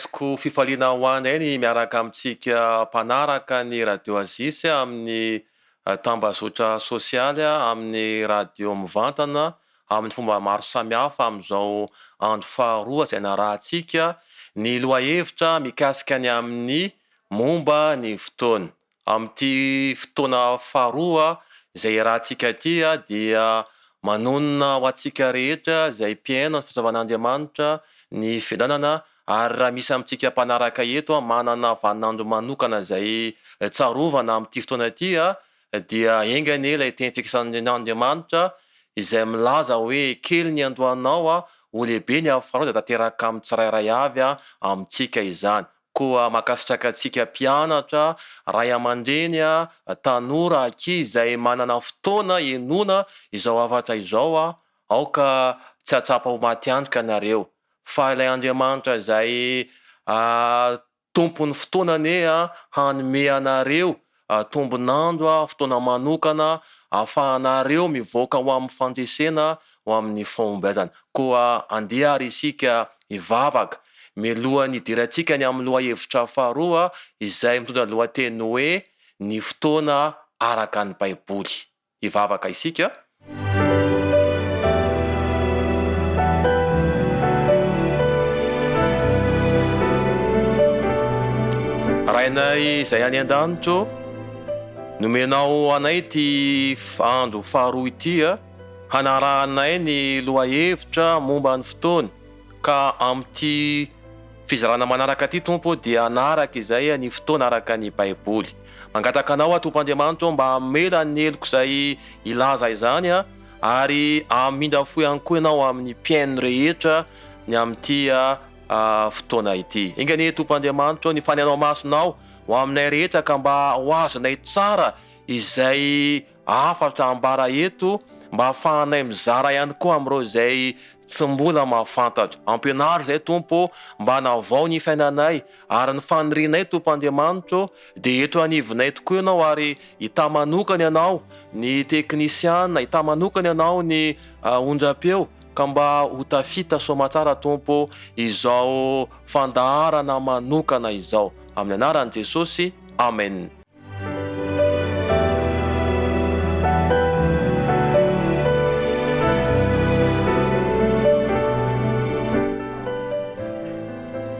raisiko fifaliana ho anay ny miaraka amintsika mpanaraka ny radio Azisy amin'ny tambazotra sosialy amin'ny radio mivantana amin'ny fomba maro samihafa amin'izao andro faharoa izay narahantsika ny lohahevitra mikasika ny amin'ny momba ny fotoana. Amin'ity fotoana faharoa izay iarahantsika ity dia manonona ho antsika rehetra izay mpiaina ny fitsavan'Andriamanitra ny fiadanana, ary raha misy amintsika mpanaraka eto manana vaninandro manokana izay tsarovana amin'ity fotoana ity dia engany ilay teny fikisan'Andriamanitra izay milaza hoe kely ny andohanao ho lehibe ny hafaroa dia tanteraka amin'ny tsirairay avy amintsika izany. Koa makasitraka antsika mpianatra, ray aman-dreny, tanora, ankizy izay manana fotoana ienoana izao hafatra izao aoka tsy hatsapa ho maty antoka nareo, fa ilay Andriamanitra izay tompon'ny fotoana anie hanome anareo tombonandro fotoana manokana ahafahanareo mivoaka ho amin'ny fandresena ho amin'ny fahombiazana. Koa andeha ary isika hivavaka mialohan'ny hidirantsika ny amin'ny lohahevitra faharoa izay mitondra ny lohateny hoe ny fotoana araka ny Baiboly. Hivavaka isika. Rainay izay any an-danitro, nomenao anay ty andro faharoa ity hanarahanay ny lohahevitra momba ny fotoana, ka amin'ity fizarana manaraka ty Tompo dia anaraka izay ny fotoana araka ny Baiboly. Mangataka anao Tompo Andriamanitra mba hamela ny heloka izay ilaza izany ary amindra fo ihany koa ianao amin'ny mpiaino rehetra ny amin'ity fotoana ity. Engany Tompo Andriamanitra ny fanianao masonao ho aminay rehetra ka mba ho azonay tsara izay afatra ambara eto, mba ahafahanay mizara ihany koa amin'ireo izay tsy mbola mahafantatra. Ampianary izay Tompo mba hanavao ny fiainanay ary ny fanirianay Tompo Andriamanitra dia eto anivonay tokoa ianao ary hita manokana ianao ny teknisiana, hita manokana ianao ny onjam-peo ka mba ho tafita soamantsara Tompo izao fandaharana manokana izao. Amin'ny anaran'i Jesosy, amen.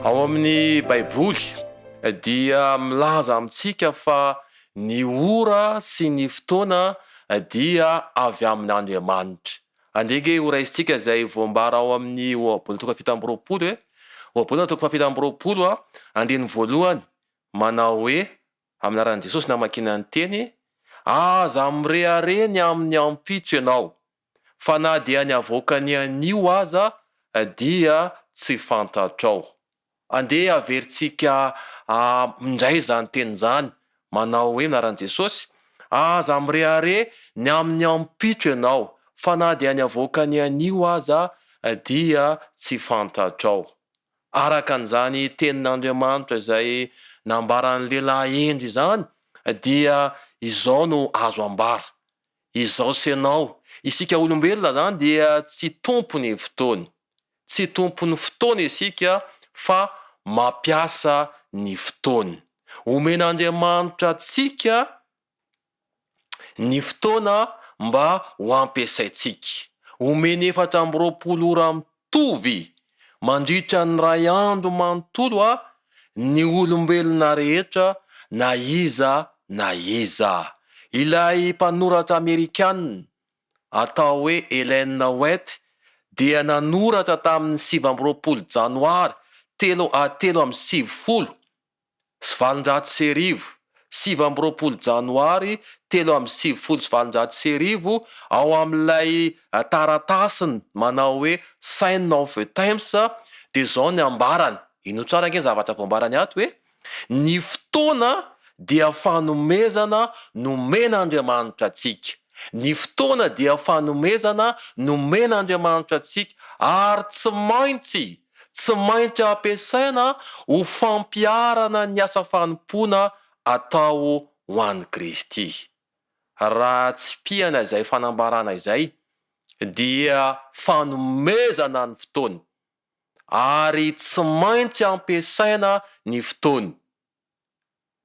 Ao amin'ny Baiboly dia milaza amintsika fa ny ora sy ny fotoana dia avy amin'Andriamanitra. Andege horaisitsika izay voambara ao amin'ny ohabolana toko fahafito amby roapolo ohabolana toko fahafito amby roapolo andiny voalohany manao hoe amin'ny anaran'i Jesosy namakina ny teny: aza mirehare ny amin'ny ampitso ianao, fa na dia ny avoakany anio aza dia tsy fantatrao. Andeha averintsika mindray zany teny zany manao hoe anaran'i Jesosy: aza mirehare ny amin'ny ampitso ianao, fa na dia ny avoakany anio aza dia tsy fantatrao. Araka an'izany tenin'Andriamanitra izay nambaran'ny lehilahy endry izany dia izao no azo ambara. Izao sy ianao, isika olombelona zany dia tsy tompony fotoana, tsy tompony fotoana isika fa mampiasa ny fotoana. Omen'Andriamanitra antsika ny fotoana mba ho ampiasaintsika. Omeny 4 ora mitovy mandritra ny ray andro manontolo ny olombelona rehetra na iza na iza. Ilay mpanoratra Amerikanina atao hoe Ellen White dia nanoratra tamin'ny 20 Janoary 1790 Janoary 1790 ao amin'ilay taratasiny manao hoe Sign of the Times dia zao ny ambarany. Ino tsara ange zavatra voambarany ato hoe ny fotoana dia fanomezana nomen'Andriamanitra antsika. Ny fotoana dia fanomezana nomen'Andriamanitra antsika ary tsy maintsy ampiasaina ho fampiarana ny asa fanompoana atao ho an'i Kristy. Raha tsy pihana izay fanambarana izay dia fanomezana ny fotoana. ary tsy maintsy ampiasaina ny fotoany.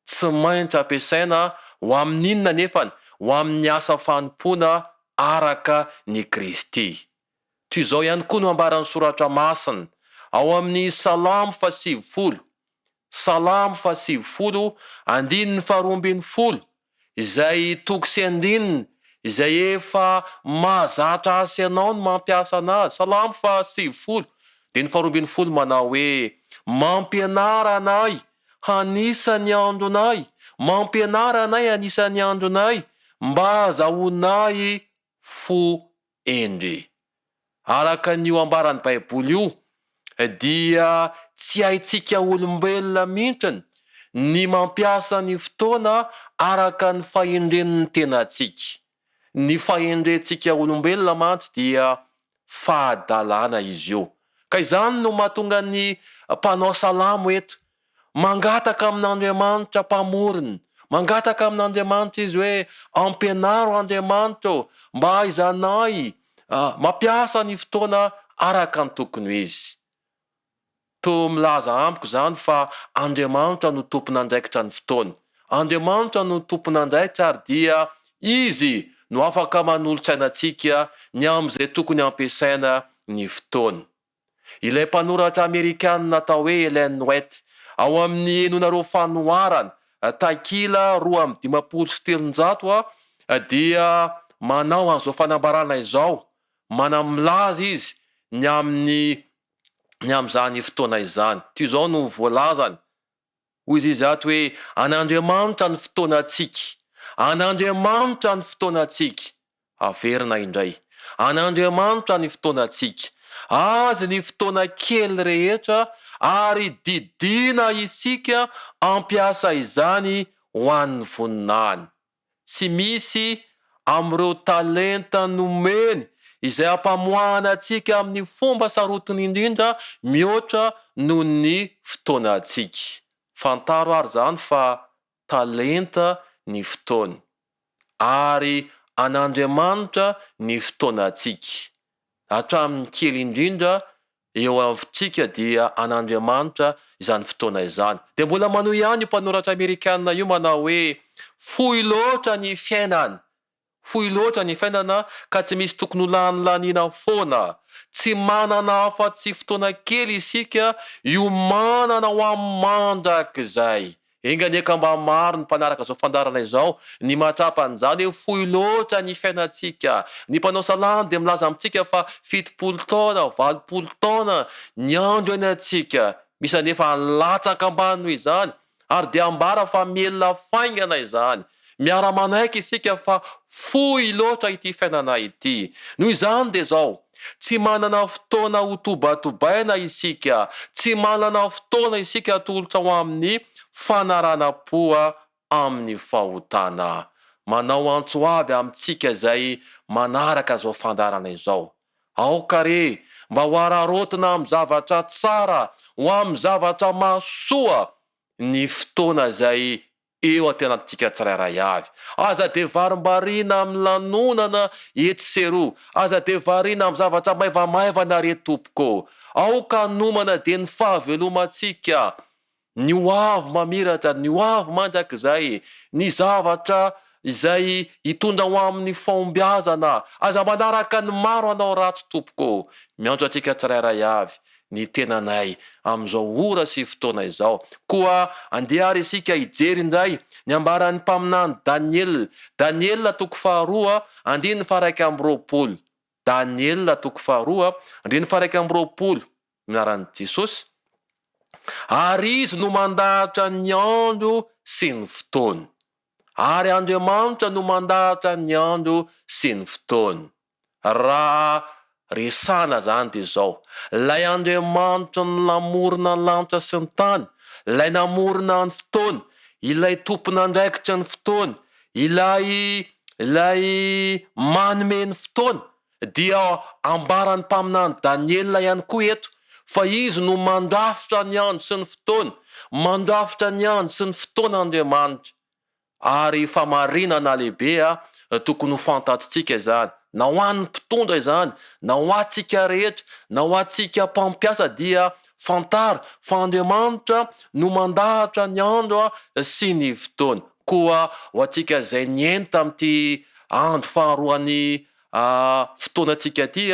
Tsy maintsy ampiasaina ho amin'inona nefany? Ho amin'ny asa fanompoana araka ny Kristy. Toy izao ihany koa no ambaran'ny soratra masina ao amin'ny Salamo 110, Salamo 110, andininy 12, izay toko sy andininy, izay efa mahazatra asy ianao no mampiasa anazy. Salamo 110, andininy 12 manao hoe: mampianara anay hanisany andronay, mampianara anay hanisany andronay, mba azahoanay fo endre. Araka n'io ambaran'ny Baiboly io dia tsy haintsika olombelona mihitsy ny mampiasa ny fotoana araka ny fahendren'ny tenantsika. Ny fahendrentsika olombelona mantsy dia fahadalana izy io. Ka izany no mahatonga ny mpanao salamo eto mangataka amin'Andriamanitra mpamorona, mangataka amin'Andriamanitra izy hoe: ampianaro Andriamanitra mba ahaizanay mampiasa ny fotoana araka ny tokony ho izy. To milaza amiko zany fa Andriamanitra no tompona andraikitra ny fotoana. Andriamanitra no tompona andraikitra ary dia izy no afaka manolotsainantsika ny amin'izay tokony ampiasaina ny fotoana. Ilay mpanoratra Amerikanina atao hoe Ellen White ao amin'ny enonareo fanoharana takila 2:500 dia manao an'izao fanambarana izao, manamlaza izy ny amin'izany fotoana izany. Toy izao no voalazany, hoy izy ato hoe: an'Andriamanitra ny fotoanantsika, an'Andriamanitra ny fotoanantsika. Averina indray, an'Andriamanitra ny fotoanantsika, azy ny fotoana kely rehetra, ary didina isika ampiasa izany ho an'ny voninahiny. Tsy misy amin'ireo talenta nomeny izay ampamoahana antsika amin'ny fomba sarotiny indrindra mihoatra noho ny fotoanantsika. Fantaro ary zany fa talenta ny fotoana, ary an'Andriamanitra ny fotoanantsika. Hatramin'ny kely indrindra eo amintsika dia an'Andriamanitra izany fotoana izany. Dia mbola manohy ihany io mpanoratra Amerikanina io manao hoe: fohy loatra ny fiainana, fohy loatra ny fiainana ka tsy misy tokony ho lanilanina foana. Tsy manana afa-tsy fotoana kely isika iomanana ho amin'ny mandrakizay. Enganieka mba maro ny mpanaraka izao fandarana izao ny mahatrapa an'izany hoe fohy loatra ny fiainantsika. Ny mpanao salamo dia milaza amintsika fa 70 taona, 80 taona ny andro iainantsika. Misy anefa latsaka ambany noho izany, ary dia ambara fa mielona faingana izany. Miara-manaiky isika fa fohy loatra ity fiainana ity. Noho izany dia zao, tsy manana fotoana ho tobatobaina isika, tsy manana fotoana isika atolotra ho amin'ny fanarana-poa amin'ny fahotana. Manao antso avy amintsika izay manaraka izao fandarana izao. Aoka re, mba ho ararotina amin'ny zavatra tsara, ho amin'ny zavatra mahasoa ny fotoana izay eo an-tenantsika tsirairay avy. Aza de varimbariana amin'ny lanonana etsy seroa, aza de variana amin'ny zavatra maivamaivana re tompoko. Aoka nomana de ny fahavelomantsika, ny hoavy mamiratra, ny hoavy mandrakizay, ny zavatra izay hitondra ho amin'ny fahombiazana. Aza manaraka ny maro anao ratsy tompoko. Miantso antsika tsirairay avy ny tenanay amin'izao ora sy fotoana izao. Koa andeha ary isika hijery indray ny ambaran'ny mpaminany Daniel. Daniel toko 2, andininy 1:20. Daniel toko 2, andininy 1:20. Minaran'i Jesosy: ary izy no mandahatra ny andro sy ny fotoana. Ary Andriamanitra no mandahatra ny andro sy ny fotoana. Raha resana zany dia zao: lay Andriamanitra ny namorona ny lanitra sy ny tany, ilay namorona ny fotoana, ilay tompona andraikitra ny fotoana, ilay manome ny fotoana, dia ambaran'ny mpaminany Daniel ihany koa eto fa izy no mandrafitra ny andro sy ny fotoana, mandrafitra ny andro sy ny fotoana Andriamanitra. Ary famarinana lehibe tokony ho fantatsika izany. na ho an'ny mpitondra izany, na ho atsika rehetra, na ho atsika mpampiasa dia fantara fa Andriamanitra no mandahatra ny andro sy ny fotoana. Koa ho atsika izay nieny tamin'ity andro faharoan'ny fotoanantsika ty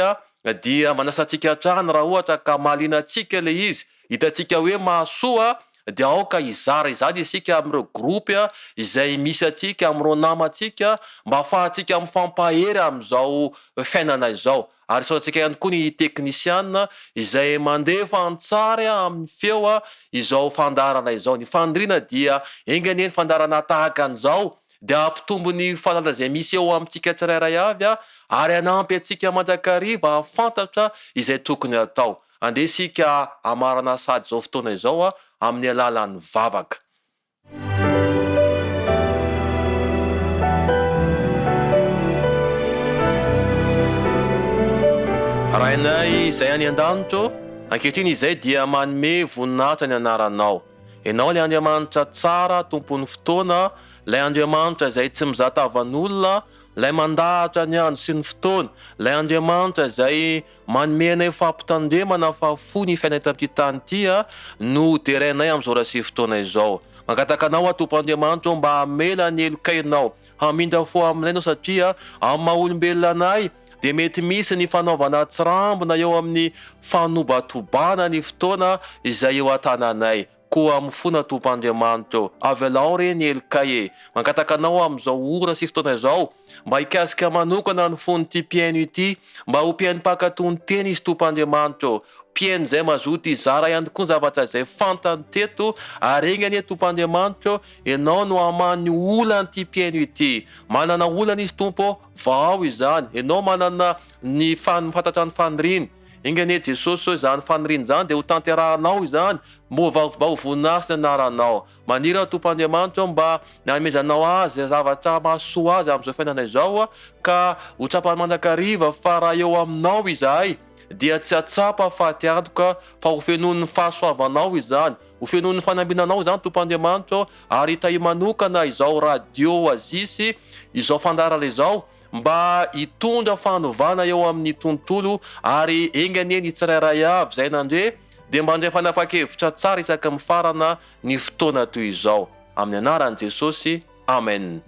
dia manasa antsika hatrany raha ohatra ka mahaliana antsika le izy, hitantsika hoe mahasoa dia aoka izara izany isika amin'ireo gropy izay misy atsika amin'ireo namantsika mba ahafahantsika mifampahery amin'izao fiainana izao. Ary saorantsika ihany koa ny teknisiana izay mandefa antsary amin'ny feo izao fandarana izao. Ny fandriana dia enganeny fandarana tahaka an'izao dia ampitombo ny fahalala izay misy eo amintsika tsirairay avy ary hanampy antsika manjakariva hafantatra izay tokony atao. Andeha isika hamarana sady izao fotoana izao amin'ny alalan'ny vavaka. Rainay izay any an-danitro, ankehitriny izay dia manome voninahitra ny anaranao. Ianao ilay Andriamanitra tsara, tompon'ny fotoana, ilay Andriamanitra izay tsy mizatavan'olona, ilay mandahatra ny andro sy ny fotoana, ilay Andriamanitra izay manome anay fampitandremana fa fo ny fiainana tamin'ity tany ity no terainay amin'izao raha sy fotoana izao. Mangataka anao Tompo Andriamanitra mba hamela ny elokainao, hamindra fo aminay ianao satria amin'ny maha-olombelona anay dia mety misy ny fanaovana tsirambina eo amin'ny fanobatobana ny fotoana izay eo an-tananay. Koa mifona Tompo Andriamanitra, avelao re ny elokay mangataka anao amin'izao ora sy fotoana izao mba hikasika manokana ny fon'ity mpiaino ity, mba ho mpiaino mpakatony teny izy Tompo Andriamanitra, mpiaino izay mazoto izara ihany koa zavatra izay fantany teto. Ary eny Tompo Andriamanitra, ianao no hamany olany'ity mpiaino ity. Manana olana izy Tompo, vao izany ianao manana ny fantatra ny faniriny. Ingane Jesosy izany faniriny izany dia ho tanterahanao izany mba ho voninahitra ny anaranao. Manira Tompo Andriamanitra mba namezanao azy zavatra mahasoa azy amin'izao fiainana izao ka ho tsapany manjakariva fa raha eo aminao izahay dia tsy atsapa faty antoka fa ho fenon'ny fahasoavanao izany, ho fenon'ny fanambinanao izany Tompo Andriamanitra. Ary hitahi manokana izao radio azisy izao fandarana izao mba hitondra fanovana eo amin'ny tontolo ary enganeny tsirairay avy izay nandre dia mba handray fanapa-kevitra tsara isaka mifarana ny fotoana toy izao. Amin'ny anaran'i Jesosy, amen.